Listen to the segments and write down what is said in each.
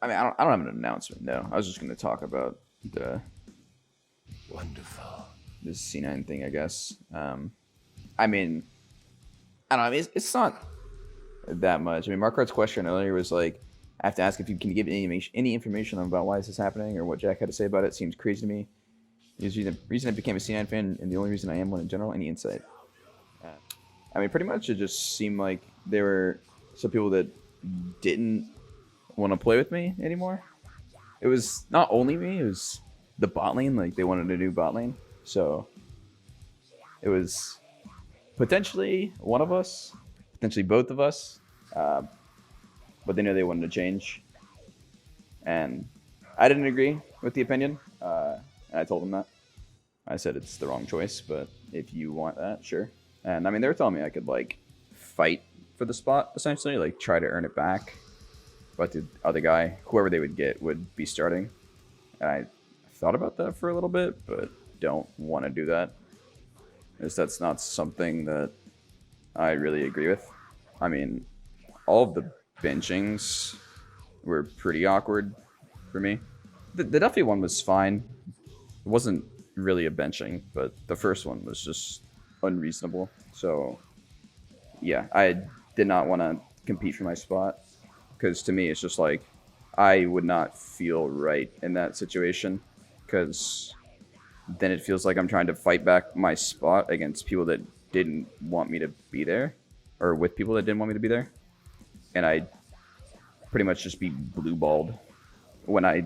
I mean, I don't have an announcement, no. I was just going to talk about the Wonderful. this C9 thing, I guess. I mean, I don't know. I mean, it's not that much. I mean, Mark Hart's question earlier was like, I have to ask if you can give any information about why this is happening or what Jack had to say about it. Seems crazy to me. Is the reason I became a C9 fan and the only reason I am one in general. Any insight? Uh, I mean, pretty much it just seemed like there were some people that didn't want to play with me anymore. It was not only me; it was the bot lane. Like they wanted a new bot lane, so it was potentially one of us, potentially both of us. Uh, but they knew they wanted to change, and I didn't agree with the opinion. And I told them that. I said it's the wrong choice, but if you want that, sure. And I mean, they were telling me I could like fight for the spot essentially, like try to earn it back. But the other guy, whoever they would get, would be starting. And I thought about that for a little bit, but don't want to do that. Because that's not something that I really agree with. I mean, all of the benchings were pretty awkward for me. The Duffy one was fine. It wasn't really a benching, but the first one was just unreasonable. So, yeah, I did not want to compete for my spot because to me, it's just like I would not feel right in that situation because then it feels like I'm trying to fight back my spot against people that didn't want me to be there or with people that didn't want me to be there. And I pretty much just be blue balled when I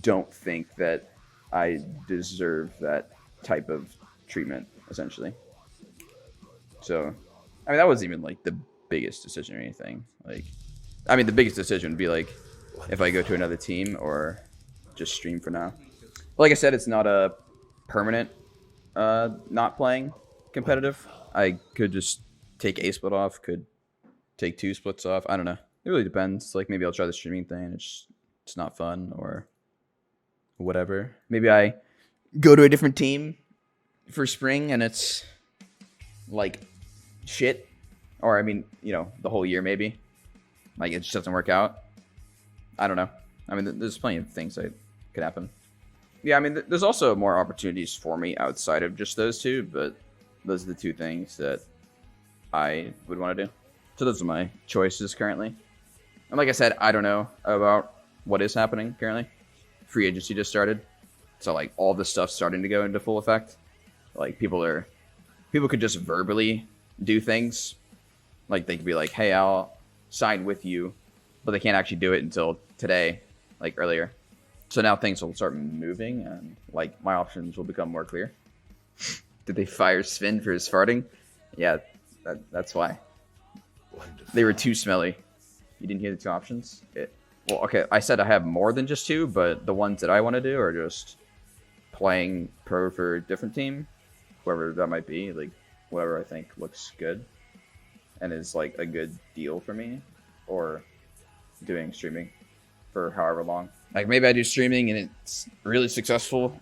don't think that I deserve that type of treatment, essentially. So, I mean, that wasn't even like the biggest decision or anything. Like, I mean, the biggest decision would be like if I go to another team or just stream for now. Like I said, it's not a permanent not playing competitive. I could just take a split off, could take two splits off. I don't know. It really depends. Like maybe I'll try the streaming thing. It's not fun or whatever. Maybe I go to a different team for spring and it's like shit. Or I mean, the whole year maybe. Like it just doesn't work out. I don't know. I mean, there's plenty of things that could happen. Yeah, I mean, there's also more opportunities for me outside of just those two, but those are the two things that I would want to do. So those are my choices currently. And like I said, I don't know about what is happening currently. Free agency just started, so like all this stuff's starting to go into full effect. Like people could just verbally do things. Like they could be like, "Hey, I'll sign with you," but they can't actually do it until today, like earlier. So now things will start moving, and like my options will become more clear. Did they fire Sven for his farting? Yeah, that's why. Wonderful. They were too smelly. You didn't hear the two options? Well, okay, I said I have more than just two, but the ones that I want to do are just playing pro for a different team, whoever that might be, like whatever I think looks good and is like a good deal for me, or doing streaming for however long. Like maybe I do streaming and it's really successful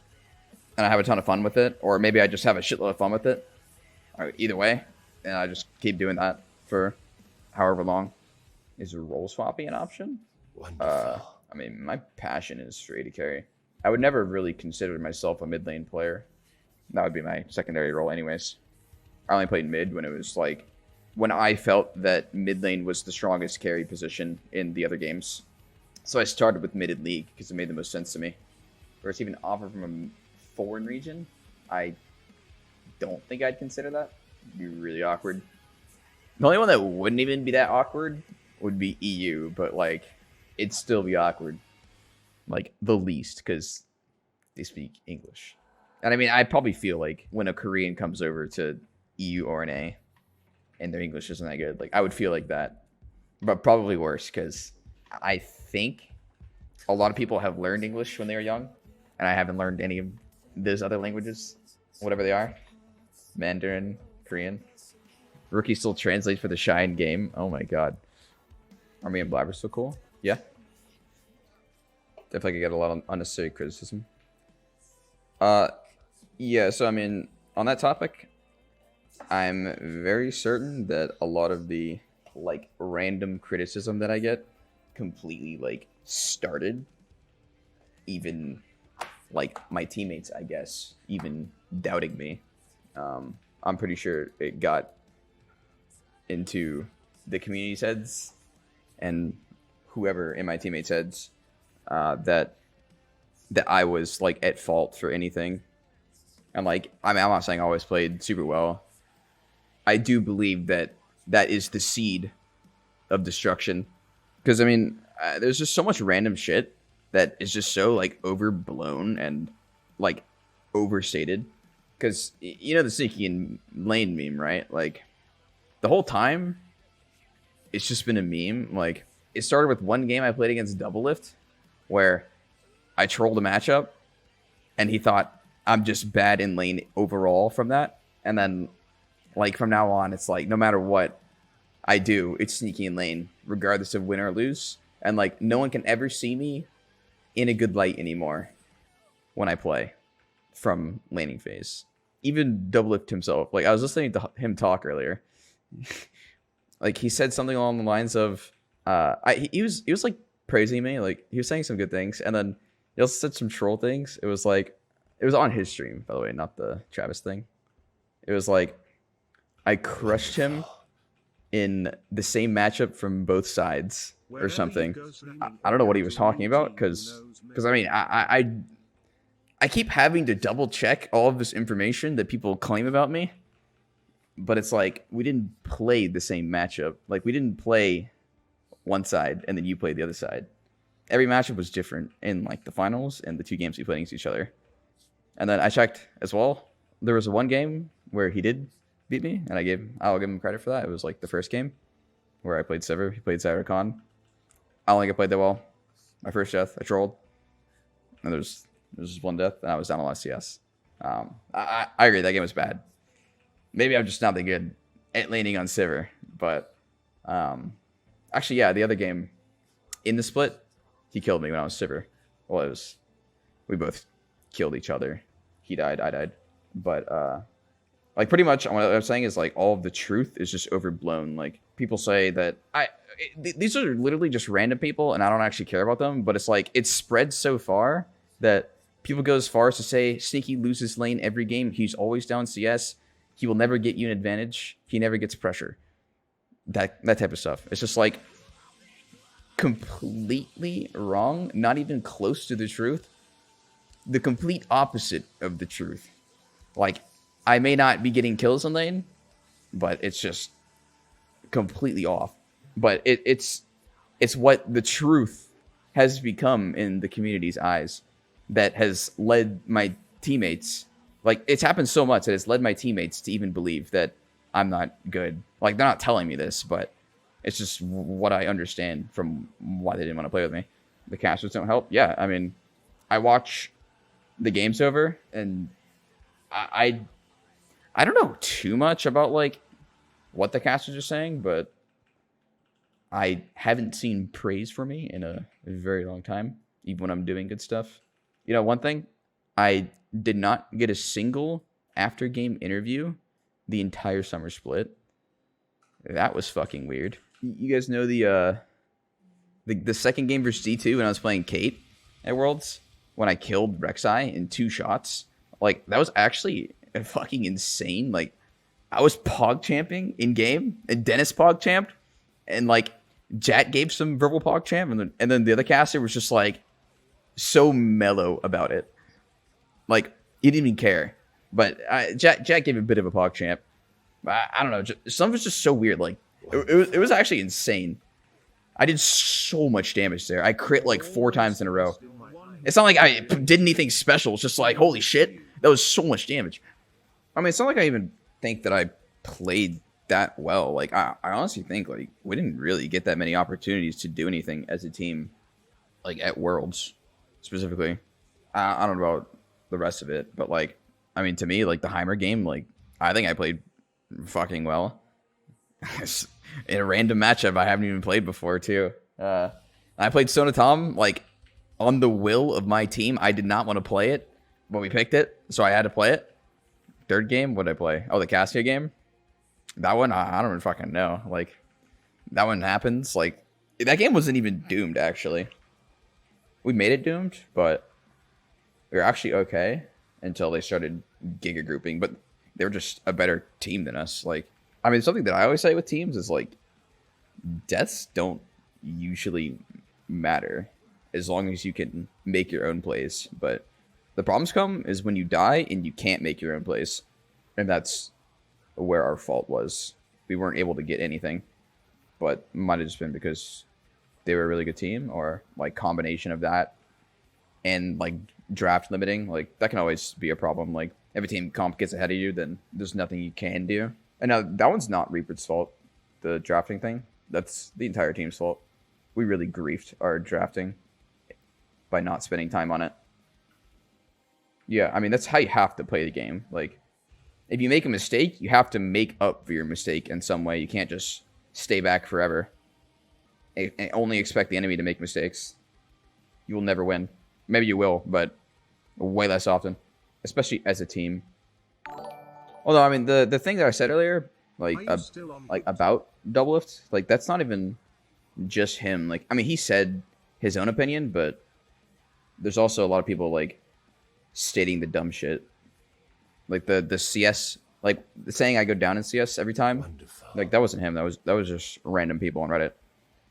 and I have a ton of fun with it, or maybe I just have a shitload of fun with it. Or either way, and I just keep doing that for however long. Is role swapping an option? Wonderful. I mean, my passion is for AD carry. I would never really consider myself a mid lane player. That would be my secondary role, anyways. I only played mid when it was like when I felt that mid lane was the strongest carry position in the other games. So I started with mid in league because it made the most sense to me. Where it's even offered from a foreign region, I don't think I'd consider that. It'd be really awkward. The only one that wouldn't even be that awkward would be EU, but like it'd still be awkward. Like the least, because they speak English. And I mean, I probably feel like when a Korean comes over to EU or NA and their English isn't that good, like I would feel like that. But probably worse, because I think a lot of people have learned English when they were young, and I haven't learned any of those other languages, whatever they are. Mandarin, Korean. Rookie still translates for the Shine game. Oh my god. Army and Blabber's so cool. Yeah. Definitely get a lot of unnecessary criticism. Uh, yeah, so I mean, on that topic, I'm very certain that a lot of the like random criticism that I get completely like started, even like my teammates, I guess, even doubting me. I'm pretty sure it got into the community's heads and whoever in my teammates' heads that I was like at fault for anything. And like, I mean, I'm not saying I always played super well. I do believe that that is the seed of destruction. Because I mean, there's just so much random shit that is just so like overblown and like overstated. Because you know the sneaky and lane meme, right? Like the whole time, it's just been a meme. Like it started with one game I played against Doublelift, where I trolled a matchup, and he thought I'm just bad in lane overall from that. And then, like from now on, it's like no matter what I do, it's sneaky in lane, regardless of win or lose. And like no one can ever see me in a good light anymore when I play from laning phase. Even Doublelift himself. Like I was listening to him talk earlier. Like he said something along the lines of, he was like praising me. Like he was saying some good things, and then he also said some troll things. It was like, it was on his stream, by the way, not the Travis thing. It was like, I crushed him in the same matchup from both sides or something. I don't know what he was talking about because I mean I keep having to double check all of this information that people claim about me, but it's like we didn't play the same matchup. Like we didn't play one side and then you played the other side. Every matchup was different in like the finals and the 2 games we played against each other. And then I checked as well. There was one game where he did beat me, and I'll give him credit for that. It was like the first game where I played Sever. He played Cyrocon. I don't think I played that well. My first death, I trolled. And there's just one death, and I was down a lot of CS. I agree, that game was bad. Maybe I'm just not that good at laning on Sever. But actually, yeah, the other game in the split, he killed me when I was Sever. Well, we both killed each other. He died, I died. But like pretty much what I'm saying is like all of the truth is just overblown. Like people say that these are literally just random people and I don't actually care about them, but it's like it's spread so far that people go as far as to say Sneaky loses lane every game. He's always down CS. He will never get you an advantage. He never gets pressure. That type of stuff. It's just like completely wrong, not even close to the truth. The complete opposite of the truth. Like I may not be getting kills in lane, but it's just completely off. But it's what the truth has become in the community's eyes that has led my teammates. Like it's happened so much that it's led my teammates to even believe that I'm not good. Like they're not telling me this, but it's just what I understand from why they didn't want to play with me. The casters don't help. Yeah, I mean, I watch the games over and I don't know too much about like what the casters are saying, but I haven't seen praise for me in a very long time, even when I'm doing good stuff. You know, one thing, I did not get a single after game interview the entire summer split. That was fucking weird. You guys know the second game versus D2 when I was playing Kate at Worlds when I killed Rek'Sai in 2 shots? Like that was actually fucking insane. Like I was pog champing in game and Dennis pog champed and like Jack gave some verbal pog champ and then the other caster was just like so mellow about it. Like he didn't even care. But Jack gave a bit of a pog champ. I don't know. Some of it's just so weird. Like it was actually insane. I did so much damage there. I crit like 4 times in a row. It's not like I did anything special. It's just like, holy shit, that was so much damage. I mean, it's not like I even think that I played that well. Like, I honestly think, like, we didn't really get that many opportunities to do anything as a team, like, at Worlds, specifically. I don't know about the rest of it, but, like, I mean, to me, like, the Heimer game, like, I think I played fucking well. In a random matchup I haven't even played before, too. I played Sonatom, like, on the will of my team. I did not want to play it, but we picked it, so I had to play it. Third game, what did I play? Oh, the Cassia game? That one, I don't even fucking know. Like, that one happens. Like, That game wasn't even doomed, actually. We made it doomed, but we were actually okay until they started giga grouping. But they were just a better team than us. Like, I mean, something that I always say with teams is like, deaths don't usually matter as long as you can make your own plays. But the problems come is when you die and you can't make your own plays, and that's where our fault was. We weren't able to get anything, but might have just been because they were a really good team, or like combination of that and like draft limiting. Like that can always be a problem. Like if a team comp gets ahead of you, then there's nothing you can do. And now that one's not Reaper's fault, the drafting thing. That's the entire team's fault. We really griefed our drafting by not spending time on it. Yeah, I mean that's how you have to play the game. Like if you make a mistake, you have to make up for your mistake in some way. You can't just stay back forever and only expect the enemy to make mistakes. You will never win. Maybe you will, but way less often, especially as a team. Although, I mean, the thing that I said earlier, like about Doublelift, like that's not even just him. Like, I mean, he said his own opinion, but there's also a lot of people like stating the dumb shit, like the CS, like saying I go down in CS every time. Wonderful. Like that wasn't him. That was just random people on Reddit.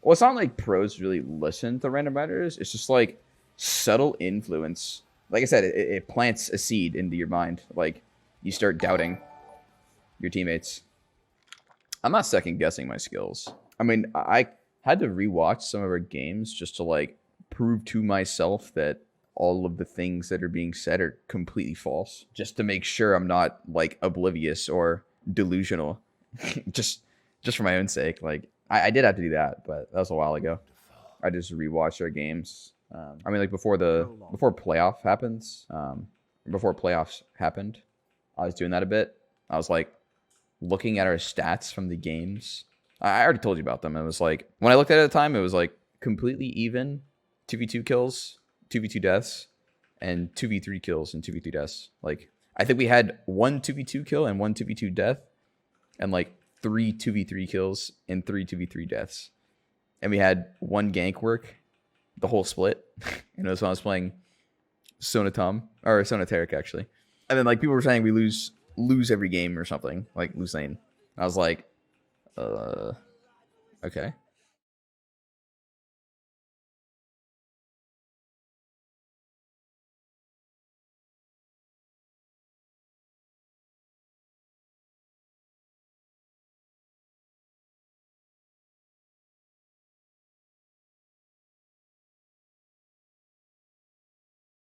Well, it's not like pros really listen to random writers. It's just like subtle influence. Like I said, it plants a seed into your mind. Like you start doubting your teammates. I'm not second guessing my skills. I mean, I had to rewatch some of our games just to like prove to myself that all of the things that are being said are completely false, just to make sure I'm not like oblivious or delusional. just for my own sake. Like I did have to do that, but that was a while ago. I just rewatched our games. I mean, like before playoff happens, before playoffs happened, I was doing that a bit. I was like looking at our stats from the games. I already told you about them. It was like when I looked at it at the time, it was like completely even 2v2 kills, 2v2 deaths, and 2v3 kills and 2v3 deaths. Like I think we had one 2v2 kill and one 2v2 death, and like 3 2v3 kills and 3 2v3 deaths. And we had one gank work the whole split. And it was when I was playing Sonatom, or Sonateric actually. And then like people were saying we lose every game or something, like lose lane. I was like, okay.